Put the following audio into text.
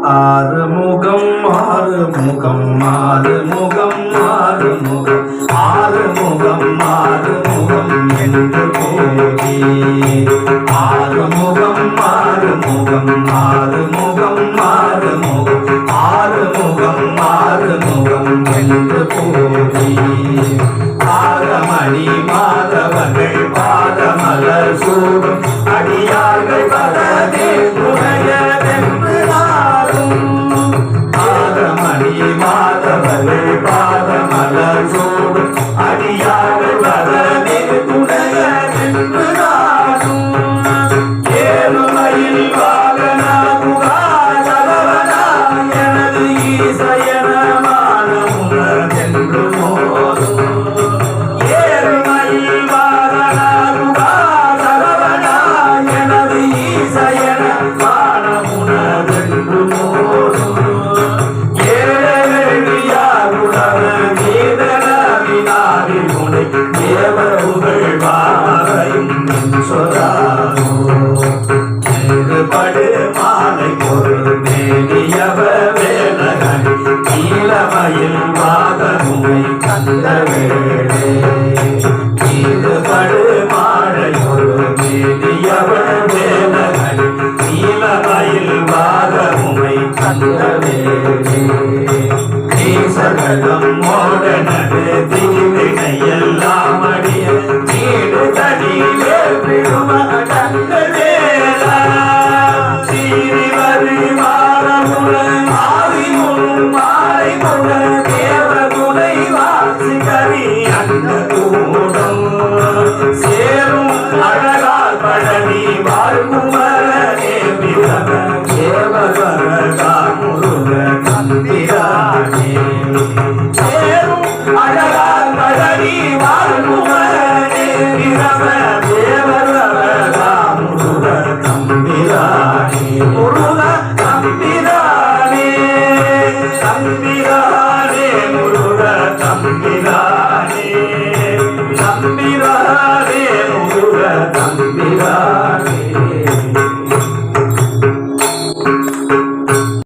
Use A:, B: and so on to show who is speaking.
A: ஆறுமுகம் ஆறுமுகம் ஆறுமுகம் ஆறுமுகம் ஆறுமுகம் ஆறுமுகம் என்று போதி ஆறுமுகம் ஆறுமுகம் ஆறுமுகம் ஆறுமுகம் ஆறுமுகம் ஆறுமுகம் என்று போதி ஆகமணி மாதவர்கள் பாதமலர் சூடும் அடியார்கள் பதவே துணையதென்று ஆகமணி மாதவர்கள் பாதமலர் சூடும் அடியார்கள் பதவே துணையதென்று ஏழுமையில் வாகனா புகாதவனா எனது ஈசயனமான உணர்ந்தென்று போதும் படு மாலை பொருள் மேலியவ வேலகன் நீலமயில் வாகனுமை கந்த வேளே படு மாலை பொருள் மேலியவ வேலகன் நீலமயில் வாகனுமை கந்த வேளே சகலம் மோடனது தீவினை எல்லாம் அடிய நீடு தடியே விடுமடங்க வேலா சீரி வரி மாறமுடன் ஆதிமுன் மாலை முட தேவகுலை வாசி கரி அந்த கூடம் சேரும் அழகால் பழனி வாழ்குமரே விதவ தேவகரகா முருக தந்திரானே சேரும் அழகால் பழனி வாழ்குமரே விதவ தேவகரகா முருக தம்பிரானே முருக தம்பிரானே தம்பிரா